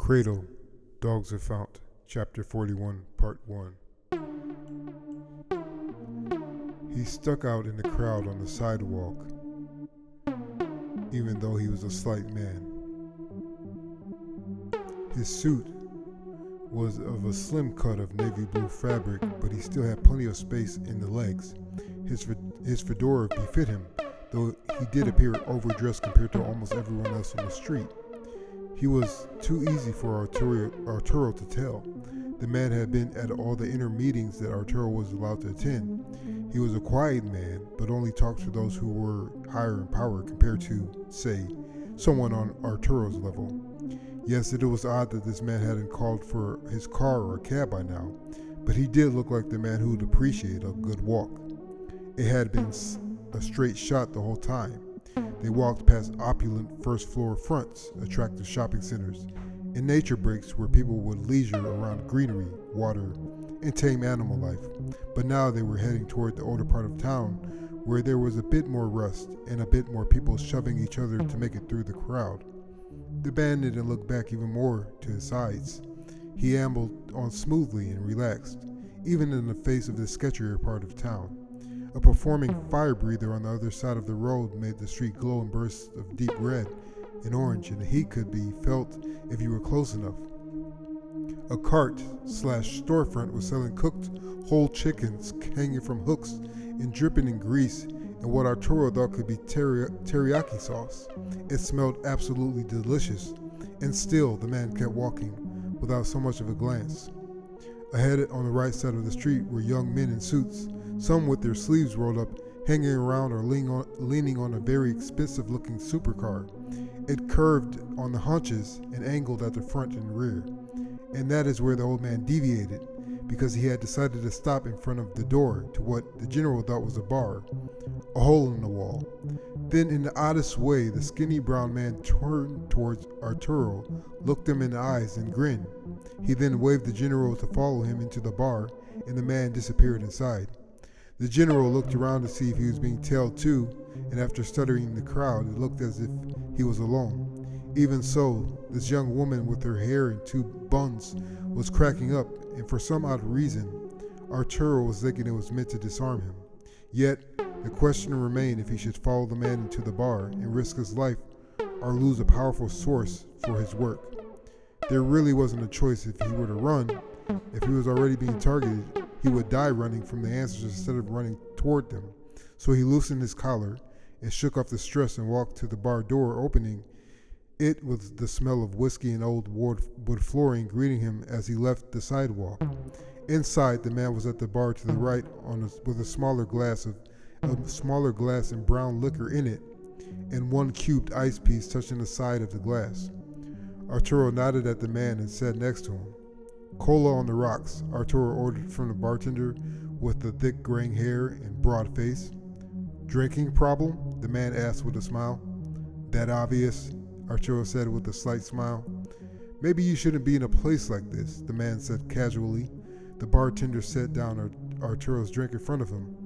Cradle, Dogs of Fount, Chapter 41, Part 1. He stuck out in the crowd on the sidewalk, even though he was a slight man. His suit was of a slim cut of navy blue fabric, but he still had plenty of space in the legs. His fedora befit him, though he did appear overdressed compared to almost everyone else on the street. He was too easy for Arturo to tell. The man had been at all the inner meetings that Arturo was allowed to attend. He was a quiet man, but only talked to those who were higher in power compared to, say, someone on Arturo's level. Yes, it was odd that this man hadn't called for his car or a cab by now, but he did look like the man who'd appreciate a good walk. It had been a straight shot the whole time. They walked past opulent first-floor fronts, attractive shopping centers, and nature breaks where people would leisure around greenery, water, and tame animal life. But now they were heading toward the older part of town, where there was a bit more rust and a bit more people shoving each other to make it through the crowd. The bandit didn't look back even more to his sides. He ambled on smoothly and relaxed, even in the face of the sketchier part of town. A performing fire breather on the other side of the road made the street glow in bursts of deep red and orange, and the heat could be felt if you were close enough. A cart/storefront was selling cooked whole chickens hanging from hooks and dripping in grease and what Arturo thought could be teriyaki sauce. It smelled absolutely delicious, and still the man kept walking without so much of a glance. Ahead on the right side of the street were young men in suits, some with their sleeves rolled up, hanging around or leaning on a very expensive-looking supercar. It curved on the haunches and angled at the front and rear. And that is where the old man deviated, because he had decided to stop in front of the door to what the general thought was a bar, a hole in the wall. Then, in the oddest way, the skinny brown man turned towards Arturo, looked him in the eyes, and grinned. He then waved the general to follow him into the bar, and the man disappeared inside. The general looked around to see if he was being tailed too, and after studying the crowd, it looked as if he was alone. Even so, this young woman with her hair in two buns was cracking up, and for some odd reason, Arturo was thinking it was meant to disarm him. Yet, the question remained if he should follow the man into the bar and risk his life or lose a powerful source for his work. There really wasn't a choice if he were to run. If he was already being targeted, he would die running from the answers instead of running toward them. So he loosened his collar and shook off the stress and walked to the bar door, opening it with the smell of whiskey and old wood flooring greeting him as he left the sidewalk. Inside, the man was at the bar to the right with a smaller glass and brown liquor in it, and one cubed ice piece touching the side of the glass. Arturo nodded at the man and sat next to him. "Cola on the rocks," Arturo ordered from the bartender with the thick graying hair and broad face. "Drinking problem?" the man asked with a smile. "That obvious?" Arturo said with a slight smile. "Maybe you shouldn't be in a place like this," the man said casually. The bartender set down Arturo's drink in front of him.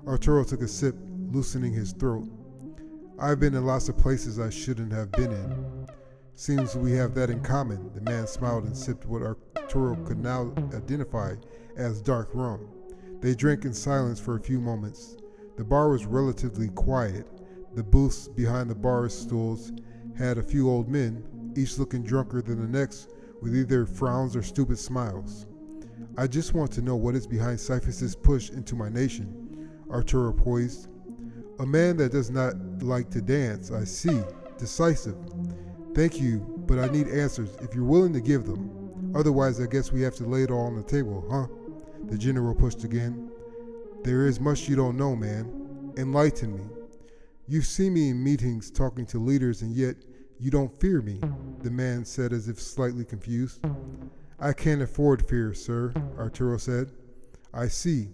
Arturo took a sip, loosening his throat. "I've been in lots of places I shouldn't have been in." "Seems we have that in common." The man smiled and sipped what Arturo could now identify as dark rum. They drank in silence for a few moments. The bar was relatively quiet. The booths behind the bar stools had a few old men, each looking drunker than the next, with either frowns or stupid smiles. "I just want to know what is behind Cyphus's push into my nation," Arturo poised. "A man that does not like to dance, I see. Decisive. Thank you, but I need answers if you're willing to give them. Otherwise, I guess we have to lay it all on the table, huh?" The general pushed again. "There is much you don't know, man. Enlighten me. You've seen me in meetings talking to leaders, and yet you don't fear me," the man said as if slightly confused. "I can't afford fear, sir," Arturo said. "I see.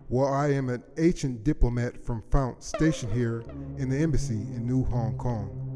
Well, I am an ancient diplomat from Fount, stationed here in the embassy in New Hong Kong.